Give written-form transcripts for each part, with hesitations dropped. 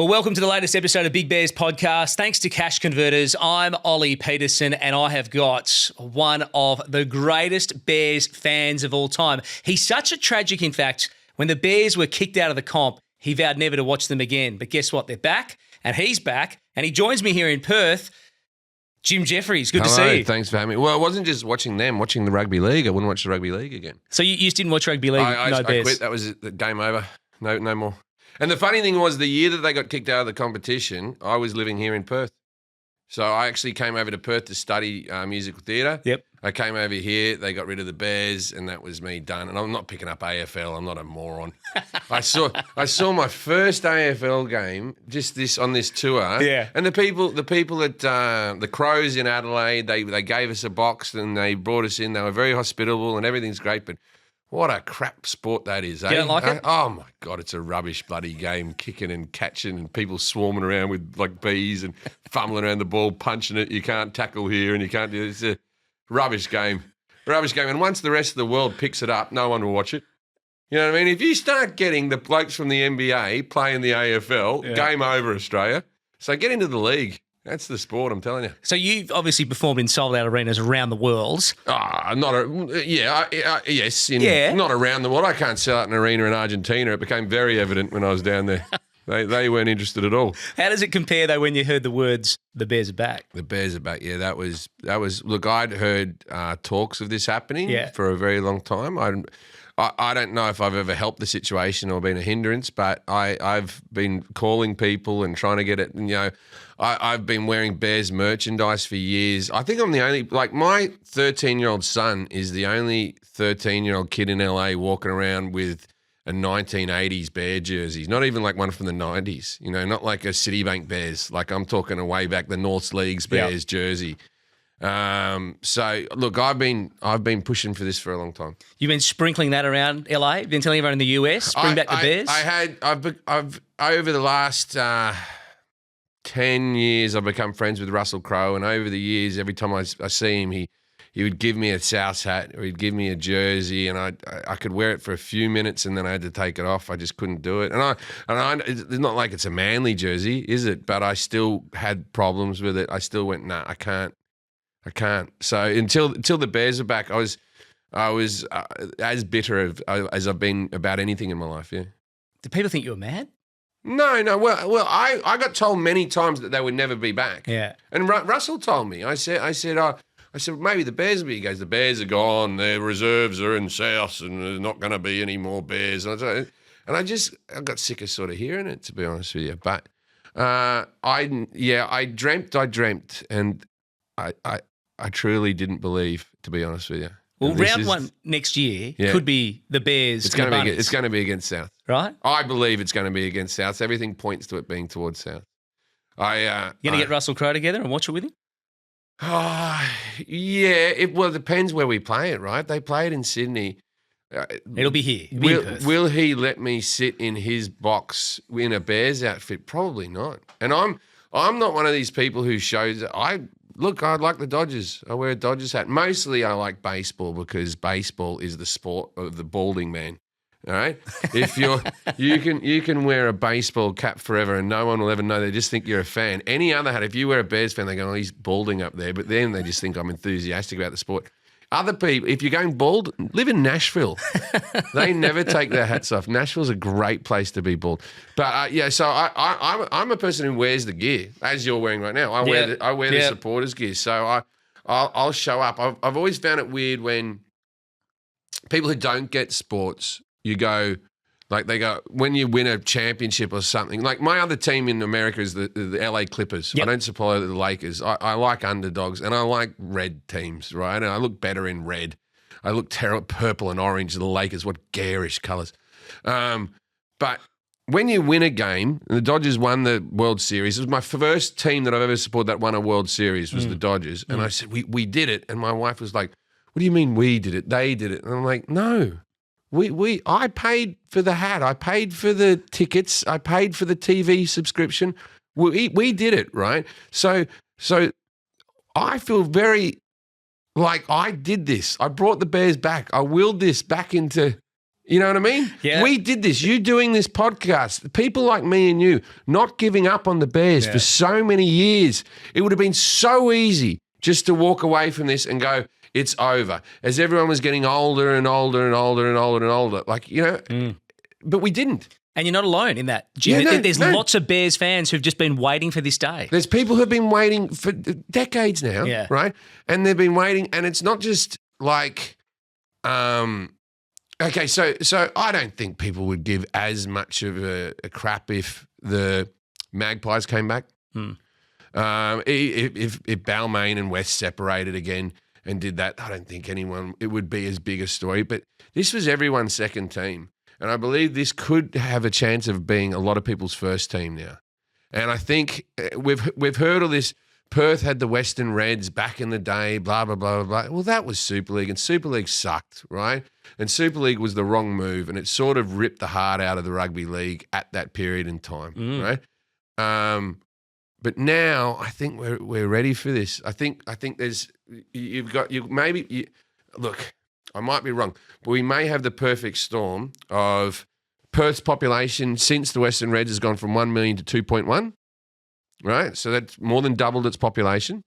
Well, welcome to the latest episode of Big Bears Podcast. Thanks to Cash Converters, I'm Ollie Peterson, and I have got one of the greatest Bears fans of all time. He's such a tragic, in fact, when the Bears were kicked out of the comp, he vowed never to watch them again. But guess what? They're back, and he's back, and he joins me here in Perth. Jim Jefferies, good to see you. Thanks for having me. Well, it wasn't just watching them, watching the rugby league. I wouldn't watch the rugby league again. So you just didn't watch rugby league? I quit. That was the game over. No more. And the funny thing was, the year that they got kicked out of the competition, I was living here in Perth. So I actually came over to Perth to study musical theatre. Yep. I came over here, they got rid of the Bears, and that was me done. And I'm not picking up AFL. I'm not a moron. I saw my first AFL game just on this tour. Yeah. And the people at the Crows in Adelaide, they gave us a box and they brought us in. They were very hospitable and everything's great, but what a crap sport that is, eh? You don't like it? Oh, my God, it's a rubbish bloody game, kicking and catching and people swarming around with like bees and fumbling around the ball, punching it. You can't tackle here and you can't do this. It's a rubbish game. And once the rest of the world picks it up, no one will watch it. You know what I mean? If you start getting the blokes from the NBA playing the AFL, game over, Australia. So get into the league. That's the sport, I'm telling you. So you've obviously performed in sold-out arenas around the world. Not around the world. I can't sell out an arena in Argentina. It became very evident when I was down there. They weren't interested at all. How does it compare, though, when you heard the words, the Bears are back? The Bears are back, yeah. That was. Look, I'd heard talks of this happening for a very long time. I don't know if I've ever helped the situation or been a hindrance, but I've been calling people and trying to get it. You know, I've been wearing Bears merchandise for years. I think I'm the only, like my 13-year-old son is the only 13-year-old kid in LA walking around with a 1980s Bear jersey. Not even like one from the 90s, you know, not like a Citibank Bears. Like I'm talking a way back the North Leagues Bears jersey. So look, I've been pushing for this for a long time. You've been sprinkling that around LA. You've been telling everyone in the US, bring back the Bears. I've over the last 10 years, I've become friends with Russell Crowe, and over the years, every time I see him, he would give me a South hat or he'd give me a jersey, and I could wear it for a few minutes, and then I had to take it off. I just couldn't do it, and it's not like it's a Manly jersey, is it? But I still had problems with it. I still went, nah, I can't. So until the Bears are back, I was as bitter as I've been about anything in my life. Yeah. Do people think you were mad? No. Well, I got told many times that they would never be back. Yeah. And Russell told me. I said maybe the Bears will be. He goes, the Bears are gone. Their reserves are in South, and there's not going to be any more Bears. And I got sick of sort of hearing it, to be honest with you. But I dreamt, and I truly didn't believe, to be honest with you. Well, round one next year could be the Bears. It's going to be against South, right? I believe it's going to be against South. Everything points to it being towards South. You're going to get Russell Crowe together and watch it with him? Yeah. It depends where we play it, right? They play it in Sydney. It'll be here. Will he let me sit in his box in a Bears outfit? Probably not. And I'm not one of these people who shows I like the Dodgers. I wear a Dodgers hat. Mostly I like baseball because baseball is the sport of the balding man. All right? If you can wear a baseball cap forever and no one will ever know. They just think you're a fan. Any other hat, if you wear a Bears fan, they go, oh, he's balding up there. But then they just think I'm enthusiastic about the sport. Other people, if you're going bald, live in Nashville. They never take their hats off. Nashville's a great place to be bald. But so I'm a person who wears the gear, as you're wearing right now. I wear the supporters gear. So I'll show up. I've always found it weird when people who don't get sports, you go, like they go, when you win a championship or something, like my other team in America is the LA Clippers. Yep. I don't support the Lakers. I like underdogs and I like red teams, right? And I look better in red. I look terrible, purple and orange, the Lakers, what garish colours. But when you win a game, and the Dodgers won the World Series, it was my first team that I've ever supported that won a World Series was the Dodgers. And I said, we did it. And my wife was like, what do you mean we did it? They did it. And I'm like, no. I paid for the hat. I paid for the tickets. I paid for the TV subscription. We did it, right? So I feel very like I did this. I brought the Bears back. I willed this back into You know what I mean? Yeah. We did this. You doing this podcast, people like me and you, not giving up on the Bears for so many years. It would have been so easy just to walk away from this and go, it's over. As everyone was getting older and older and older and older and older. Like, you know, but we didn't. And you're not alone in that, Jim. Yeah, There's lots of Bears fans who've just been waiting for this day. There's people who've been waiting for decades now, right? And they've been waiting, and it's not just like, okay, so I don't think people would give as much of a crap if the Magpies came back. If Balmain and West separated again and did that, I don't think it would be as big a story. But this was everyone's second team. And I believe this could have a chance of being a lot of people's first team now. And I think we've heard all this. Perth had the Western Reds back in the day, blah, blah, blah, blah, blah. Well, that was Super League, and Super League sucked, right? And Super League was the wrong move, and it sort of ripped the heart out of the rugby league at that period in time, right? But now I think we're ready for this. I think there's look. I might be wrong, but we may have the perfect storm of Perth's population since the Western Reds has gone from 1 million to 2.1, right? So that's more than doubled its population.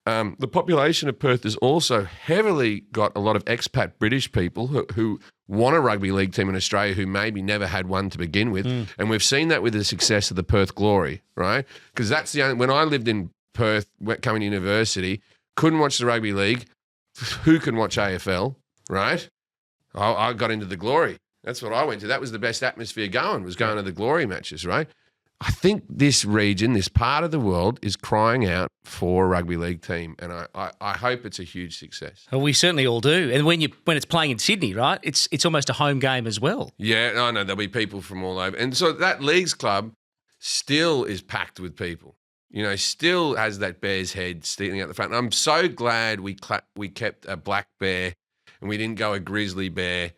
The population of Perth has also heavily got a lot of expat British people who want a rugby league team in Australia who maybe never had one to begin with. And we've seen that with the success of the Perth Glory, right? Because that's when I lived in Perth, coming to university, couldn't watch the rugby league. Who can watch AFL? Right? I got into the Glory. That's what I went to. That was the best atmosphere going to the Glory matches, right? I think this region, this part of the world is crying out for a rugby league team, and I hope it's a huge success. Well, we certainly all do. And when it's playing in Sydney, right, it's almost a home game as well. Yeah, I know. There'll be people from all over. And so that Leagues Club still is packed with people. You know, still has that Bears head stealing out the front. And I'm so glad we kept a black bear and we didn't go a grizzly bear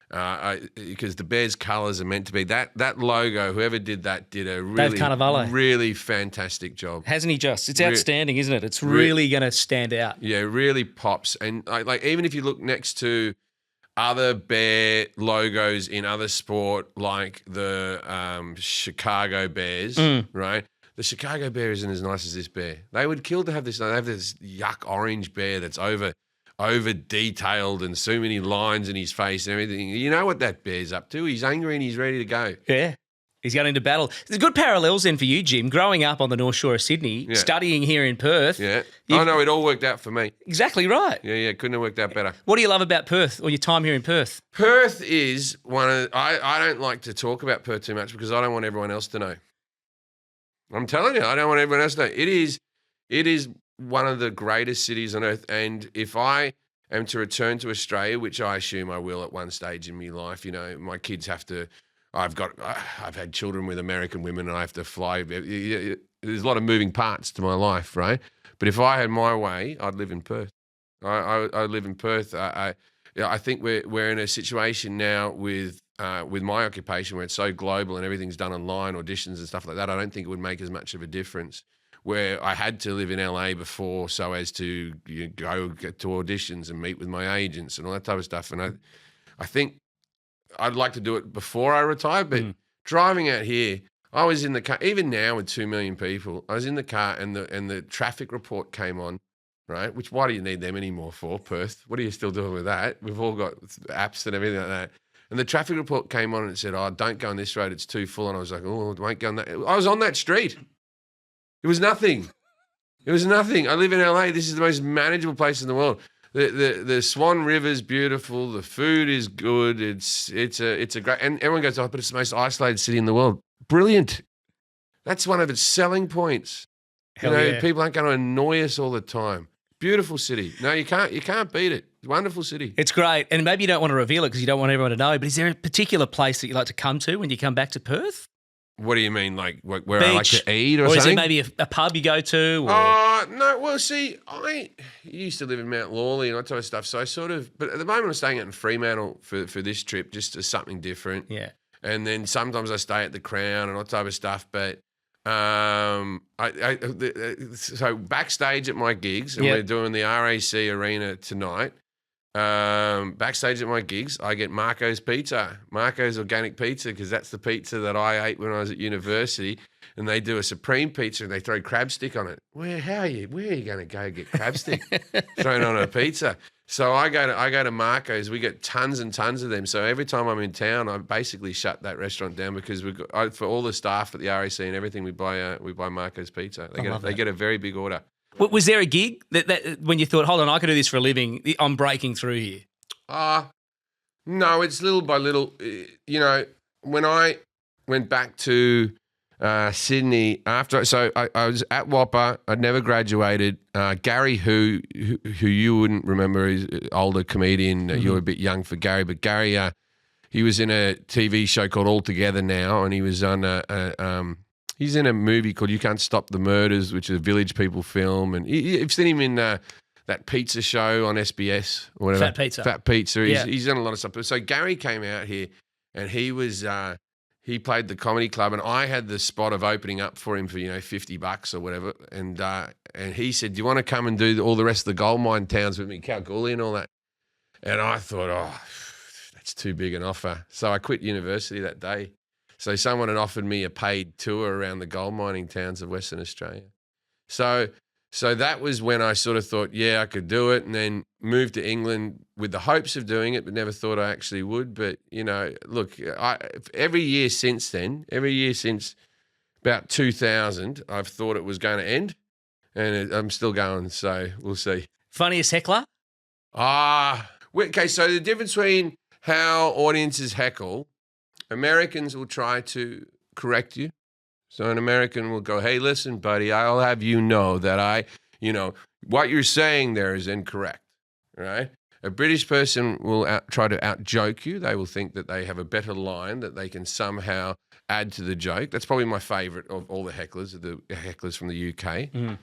because the Bears' colours are meant to be that logo. Whoever did that did a really fantastic job. Hasn't he just? It's outstanding, isn't it? It's really going to stand out. Yeah, it really pops. And like even if you look next to other bear logos in other sport, like the Chicago Bears, right? The Chicago bear isn't as nice as this bear. They would kill to have this. They have this yuck orange bear that's over detailed and so many lines in his face and everything. You know what that bear's up to? He's angry and he's ready to go. Yeah. He's going into battle. There's good parallels then for you, Jim, growing up on the North Shore of Sydney, studying here in Perth. Yeah. I know, it all worked out for me. Exactly right. Yeah, couldn't have worked out better. What do you love about Perth or your time here in Perth? Perth is I don't like to talk about Perth too much because I don't want everyone else to know. I'm telling you, I don't want everyone else to know. It is one of the greatest cities on earth. And if I am to return to Australia, which I assume I will at one stage in my life, you know, my kids have to, I've had children with American women and I have to fly. There's a lot of moving parts to my life, right? But if I had my way, I'd live in Perth. I live in Perth. I think we're in a situation now with my occupation where it's so global and everything's done online, auditions and stuff like that. I don't think it would make as much of a difference. Where I had to live in LA before so as to go to auditions and meet with my agents and all that type of stuff. And I think I'd like to do it before I retire, but driving out here, I was in the car, even now with 2 million people, I was in the car and the traffic report came on, right? Which, why do you need them anymore for, Perth? What are you still doing with that? We've all got apps and everything like that. And the traffic report came on and it said, oh, don't go on this road, it's too full. And I was like, oh, I won't go on that. I was on that street. It was nothing. I live in LA. This is the most manageable place in the world. The Swan River's beautiful. The food is good. It's a great, and everyone goes, oh, but it's the most isolated city in the world. Brilliant. That's one of its selling points. People aren't going to annoy us all the time. Beautiful city. No, you can't beat it. Wonderful city. It's great. And maybe you don't want to reveal it because you don't want everyone to know, but is there a particular place that you like to come to when you come back to Perth? What do you mean, like where Beach. I like to eat or something? Or is it maybe a pub you go to? No. Well, see, I used to live in Mount Lawley and that type of stuff. So but at the moment I'm staying out in Fremantle for this trip, just as something different. Yeah. And then sometimes I stay at the Crown and all that type of stuff. But so backstage at my gigs, and we're doing the RAC Arena tonight. backstage at my gigs, I get Marco's Pizza, Marco's Organic Pizza, because that's the pizza that I ate when I was at university. And they do a supreme pizza and they throw crab stick on it. Where are you going to go get crab stick thrown on a pizza? So I go to Marco's. We get tons and tons of them. So every time I'm in town, I basically shut that restaurant down because for all the staff at the RAC and everything, we buy Marco's Pizza. They get a very big order. Was there a gig that when you thought, hold on, I could do this for a living, I'm breaking through here? No, it's little by little. When I went back to Sydney so I was at Whopper. I'd never graduated. Gary, who you wouldn't remember, is an older comedian. Mm-hmm. You're a bit young for Gary, but Gary, he was in a TV show called All Together Now, and he was on he's in a movie called You Can't Stop the Murders, which is a Village People film, and you've seen him in that pizza show on SBS or whatever. Fat Pizza. He's done a lot of stuff. So Gary came out here, and he was. He played the comedy club, and I had the spot of opening up for him for $50 or whatever. And he said, "Do you want to come and do all the rest of the gold mine towns with me, Kalgoorlie and all that?" And I thought, that's too big an offer. So I quit university that day. So someone had offered me a paid tour around the gold mining towns of Western Australia. So that was when I sort of thought, yeah, I could do it, and then moved to England with the hopes of doing it, but never thought I actually would. But, look, every year since then, about 2000, I've thought it was going to end, and I'm still going, so we'll see. Funniest heckler? Okay, so the difference between how audiences heckle, Americans will try to correct you. So an American will go, "Hey, listen, buddy, I'll have you know that what you're saying there is incorrect," right? A British person will try to out-joke you. They will think that they have a better line that they can somehow add to the joke. That's probably my favourite of all the hecklers from the UK. Mm.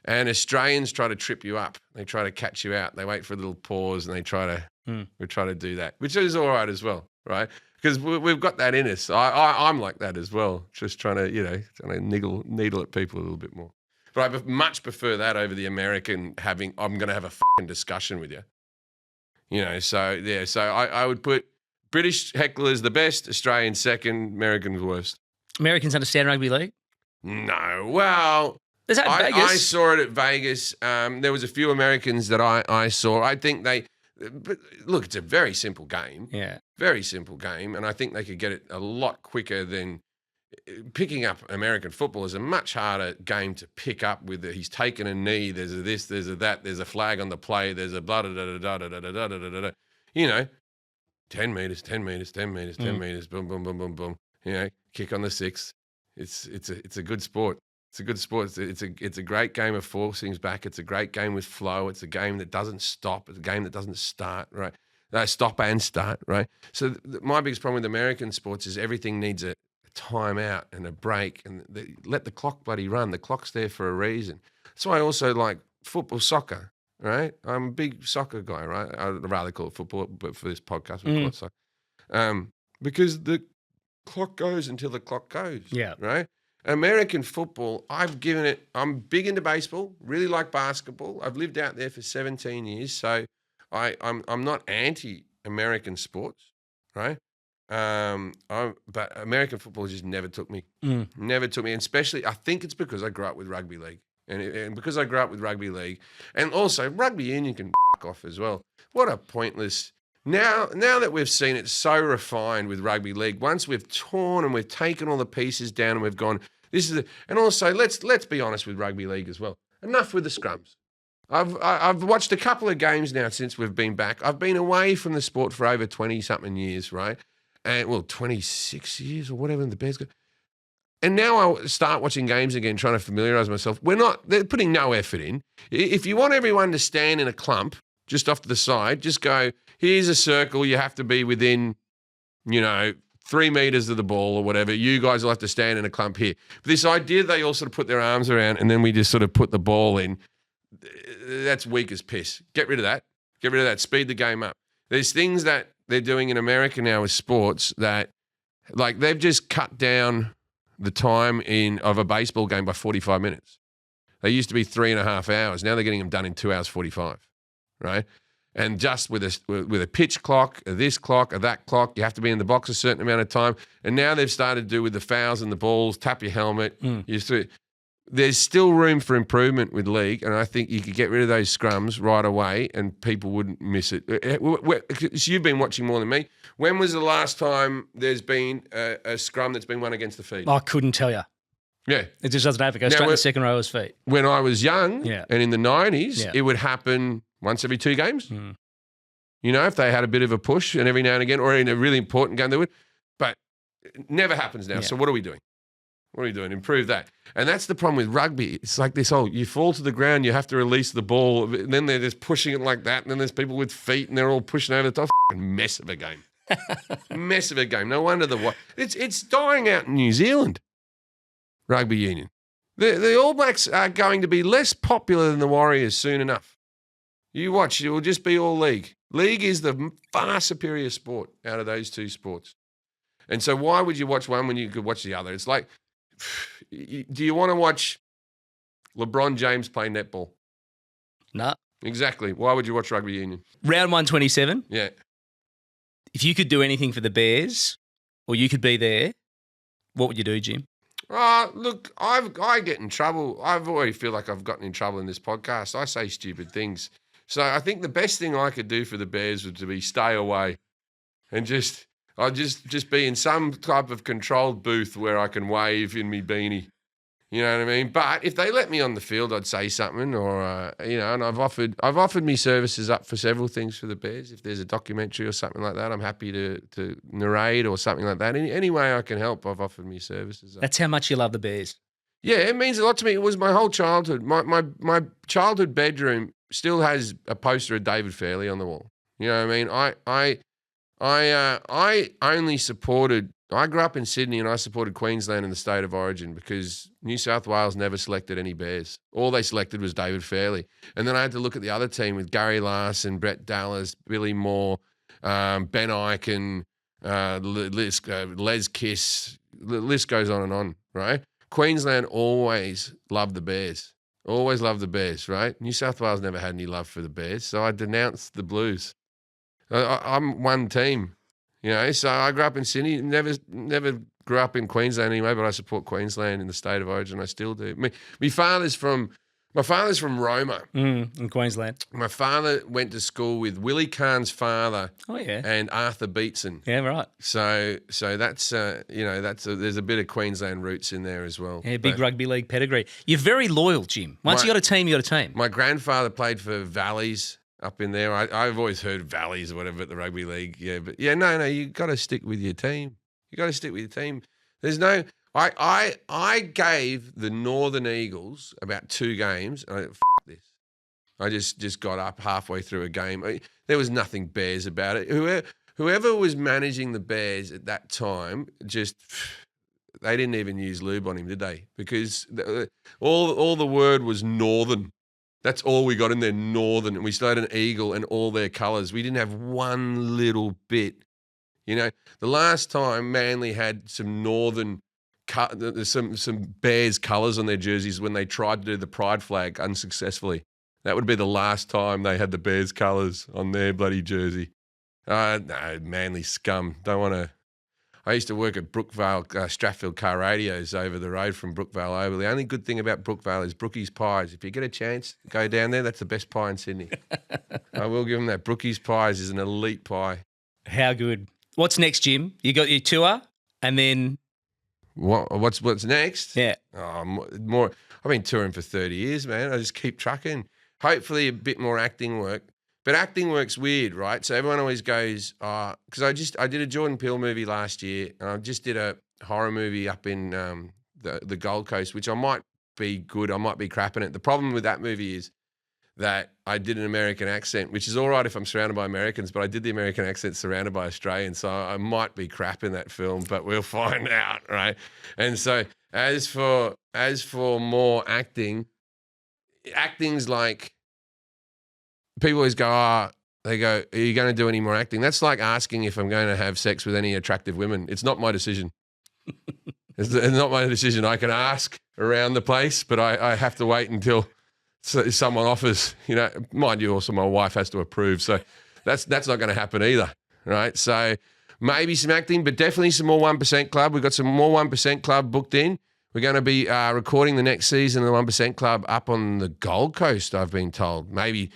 And Australians try to trip you up. They try to catch you out. They wait for a little pause and we try to do that, which is all right as well, right? Because we've got that in us. I'm like that as well, just trying to needle at people a little bit more. But I much prefer that over the American I'm going to have a fucking discussion with you. So I would put British hecklers the best, Australian second, Americans worst. Americans understand rugby league? No. Well, is that Vegas? I saw it at Vegas. There was a few Americans that I saw. I think but look, it's a very simple game. Yeah. Very simple game. And I think they could get it a lot quicker than picking up American football is a much harder game to pick up with. He's taken a knee. There's a this, there's a that, there's a flag on the play. There's a blah, da, da, da, da, da, da, da, da, da, da. 10 meters, 10 meters, 10 meters, 10 meters, boom, boom, boom, boom, boom. Kick on the sixth. It's a good sport. It's a good sport. It's a great game of forcings back. It's a great game with flow. It's a game that doesn't stop. It's a game that doesn't start, right? Stop and start, right? So my biggest problem with American sports is everything needs a time out and a break, and let the clock bloody run. The clock's there for a reason. That's why I also like football, soccer, right? I'm a big soccer guy, right? I'd rather call it football, but for this podcast, we call it soccer. Because the clock goes until the clock goes, right? American football, I'm big into baseball, really like basketball. I've lived out there for 17 years, so I'm not anti-American sports, right? But American football just never took me. Never took me, and especially I think it's because I grew up with rugby league, and because I grew up with rugby league, and also rugby union can fuck off as well. What a pointless. Now that we've seen it so refined with rugby league, once we've torn and we've taken all the pieces down and we've gone, and also let's be honest with rugby league as well. Enough with the scrums. I've watched a couple of games now since we've been back. I've been away from the sport for over 20-something years, right? And 26 years or whatever the Bears go. And now I start watching games again, trying to familiarise myself. They're putting no effort in. If you want everyone to stand in a clump just off to the side, just go, here's a circle, you have to be within, 3 meters of the ball or whatever. You guys will have to stand in a clump here. But this idea they all sort of put their arms around and then we just sort of put the ball in, that's weak as piss. Get rid of that. Get rid of that. Speed the game up. There's things that they're doing in America now with sports that, like, they've just cut down the time of a baseball game by 45 minutes. They used to be 3.5 hours. Now they're getting them done in 2 hours 45, right? And just with a pitch clock, this clock, or that clock, you have to be in the box a certain amount of time. And now they've started to do with the fouls and the balls, tap your helmet. There's still room for improvement with league, and I think you could get rid of those scrums right away and people wouldn't miss it. So you've been watching more than me. When was the last time there's been a scrum that's been won against the feet? I couldn't tell you. Yeah. It just doesn't happen. It goes straight to the second rower's feet. When I was young and in the 90s, it would happen once every 2 games. You know, if they had a bit of a push and every now and again, or in a really important game they would. But it never happens now. So what are we doing? What are we doing? Improve that. And that's the problem with rugby. It's like this, you fall to the ground, you have to release the ball, and then they're just pushing it like that, and then there's people with feet, and they're all pushing over the top. Mess of a game. Mess of a game. No wonder it's dying out in New Zealand, rugby union. The All Blacks are going to be less popular than the Warriors soon enough. You watch, it will just be all league. League is the far superior sport out of those 2 sports. And so why would you watch one when you could watch the other? It's like, do you want to watch LeBron James play netball? No. Exactly. Why would you watch rugby union? Round 127. Yeah. If you could do anything for the Bears, or you could be there, what would you do, Jim? Look, I get in trouble. I've already feel like I've gotten in trouble in this podcast. I say stupid things. So I think the best thing I could do for the Bears would to be stay away and I'd just be in some type of controlled booth where I can wave in me beanie. You know what I mean? But if they let me on the field, I'd say something, or and I've offered me services up for several things for the Bears. If there's a documentary or something like that, I'm happy to narrate or something like that. Any way I can help, I've offered me services up. That's how much you love the Bears. Yeah, it means a lot to me. It was my whole childhood. My childhood bedroom still has a poster of David Fairley on the wall. You know what I mean? I only supported. I grew up in Sydney and I supported Queensland in the state of origin because New South Wales never selected any Bears. All they selected was David Fairley. And then I had to look at the other team with Gary Larson, Brett Dallas, Billy Moore, Ben Eichen, Les Kiss. The list goes on and on, right? Queensland always loved the Bears. Always loved the Bears, right? New South Wales never had any love for the Bears, so I denounced the Blues. I'm one team. So I grew up in Sydney, never grew up in Queensland anyway, but I support Queensland in the state of origin. I still do. My father's from Roma. In Queensland. My father went to school with Willie Kahn's father. Oh, yeah. And Arthur Beetson. Yeah, right. So that's there's a bit of Queensland roots in there as well. Yeah, big rugby league pedigree. You're very loyal, Jim. Once you got a team, you got a team. My grandfather played for Valleys up in there. I've always heard Valleys or whatever at the rugby league. Yeah, but no, you got to stick with your team. You got to stick with your team. There's no. I gave the Northern Eagles about 2 games. And this. I just got up halfway through a game. There was nothing Bears about it. Whoever was managing the Bears at that time, they didn't even use lube on him, did they? Because all the word was Northern. That's all we got in there, Northern. And we still had an eagle and all their colours. We didn't have one little bit. The last time Manly had some Northern, some Bears colours on their jerseys when they tried to do the pride flag unsuccessfully. That would be the last time they had the Bears colours on their bloody jersey. No, Manly scum. Don't want to. I used to work at Brookvale, Strathfield Car Radios over the road from Brookvale Oval. The only good thing about Brookvale is Brookie's Pies. If you get a chance, go down there. That's the best pie in Sydney. I will give them that. Brookie's Pies is an elite pie. How good. What's next, Jim? You got your tour and then... What's next? Yeah. More. I've been touring for 30 years, man. I just keep trucking. Hopefully a bit more acting work. But acting work's weird, right? So everyone always goes, because I did a Jordan Peele movie last year, and I just did a horror movie up in the Gold Coast, which I might be good, I might be crapping it. The problem with that movie is that I did an American accent, which is all right if I'm surrounded by Americans, but I did the American accent surrounded by Australians, so I might be crap in that film, but we'll find out, right? And so as for more acting's like, people always go, they go, are you going to do any more acting? That's like asking if I'm going to have sex with any attractive women. It's not my decision. It's not my decision. I can ask around the place, but I have to wait until someone offers, mind you, also my wife has to approve. So that's not going to happen either, right? So maybe some acting, but definitely some more 1% Club. We've got some more 1% Club booked in. We're going to be recording the next season of the 1% Club up on the Gold Coast, I've been told. Maybe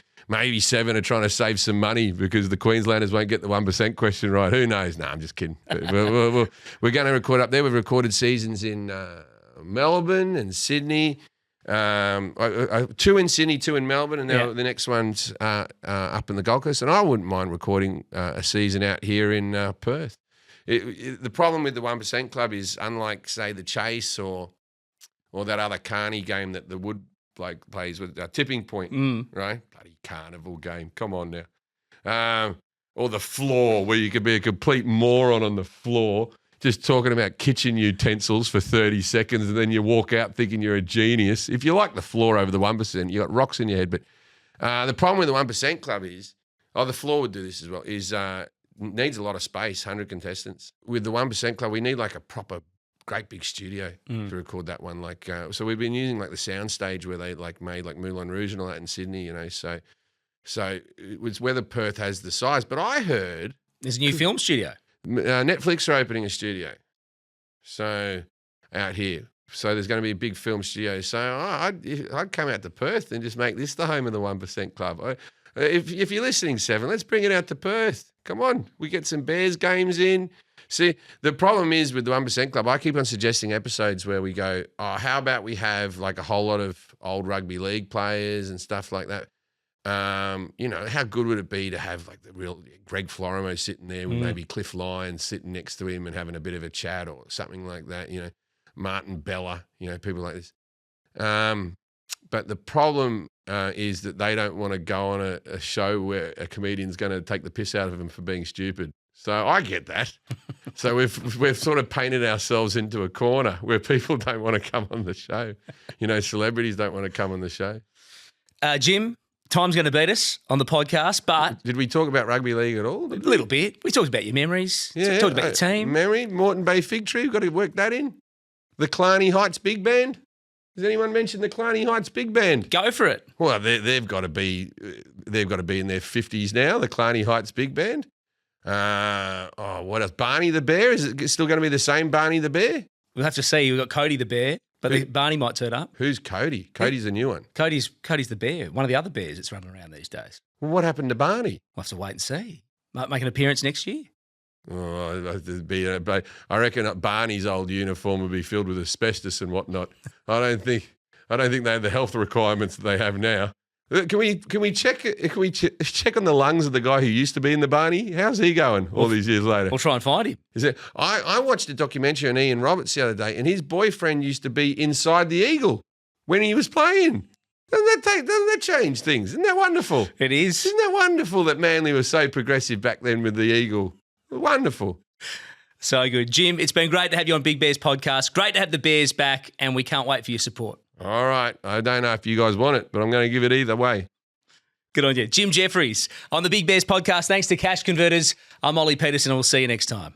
Seven are trying to save some money because the Queenslanders won't get the 1% question right. Who knows? No, I'm just kidding. We're going to record up there. We've recorded seasons in Melbourne and Sydney. 2 in Sydney, 2 in Melbourne, and now the next one's up in the Gold Coast. And I wouldn't mind recording a season out here in Perth. The problem with the 1% Club is, unlike, say, the Chase or that other carny game that the Wood bloke plays with Tipping Point, right? Bloody carnival game. Come on now. Or the floor, where you could be a complete moron on the floor just talking about kitchen utensils for 30 seconds and then you walk out thinking you're a genius. If you like the floor over the 1%, you got rocks in your head. But the problem with the 1% Club is, the floor would do this as well, is needs a lot of space, 100 contestants. With the 1% Club, we need like a proper great big studio to record that one. Like, so we've been using like the sound stage where they like made like Moulin Rouge and all that in Sydney, So it was whether Perth has the size. But I heard there's a new film studio. Netflix are opening a studio, so out here. So there's going to be a big film studio. So I'd come out to Perth and just make this the home of the 1% Club. If you're listening, Seven, let's bring it out to Perth. Come on, we get some Bears games in. See, the problem is with the 1% Club, I keep on suggesting episodes where we go, how about we have like a whole lot of old rugby league players and stuff like that. How good would it be to have like the real Greg Florimo sitting there with maybe Cliff Lyons sitting next to him and having a bit of a chat or something like that, Martin Bella, people like this. But the problem is that they don't want to go on a show where a comedian's going to take the piss out of them for being stupid. So I get that. So we've sort of painted ourselves into a corner where people don't want to come on the show. Celebrities don't want to come on the show. Jim, time's going to beat us on the podcast, but... Did we talk about rugby league at all? A little bit. We talked about your memories. Yeah, talked about your team. Memory, Moreton Bay Fig Tree. We've got to work that in. The Clarny Heights Big Band. Has anyone mentioned the Clarny Heights Big Band? Go for it. Well, they've got to be in their 50s now, the Clarny Heights Big Band. What else? Barney the Bear. Is it still going to be the same Barney the Bear? We'll have to see. We've got Cody the Bear, but Barney might turn up. Who's Cody? Cody's a new one. Cody's the bear, one of the other bears that's running around these days. Well, what happened to Barney? We'll have to wait and see. Might make an appearance next year. I reckon Barney's old uniform would be filled with asbestos and whatnot. I don't think they have the health requirements that they have now. Can we check on the lungs of the guy who used to be in the Barney? How's he going all these years later? We'll try and find him. I watched a documentary on Ian Roberts the other day, and his boyfriend used to be inside the Eagle when he was playing. Doesn't that change things? Isn't that wonderful? It is. Isn't that wonderful that Manly was so progressive back then with the Eagle? Wonderful. So good. Jim, it's been great to have you on Big Bears Podcast. Great to have the Bears back, and we can't wait for your support. All right. I don't know if you guys want it, but I'm going to give it either way. Good on you. Jim Jefferies on the Big Bears Podcast. Thanks to Cash Converters. I'm Ollie Peterson, and we'll see you next time.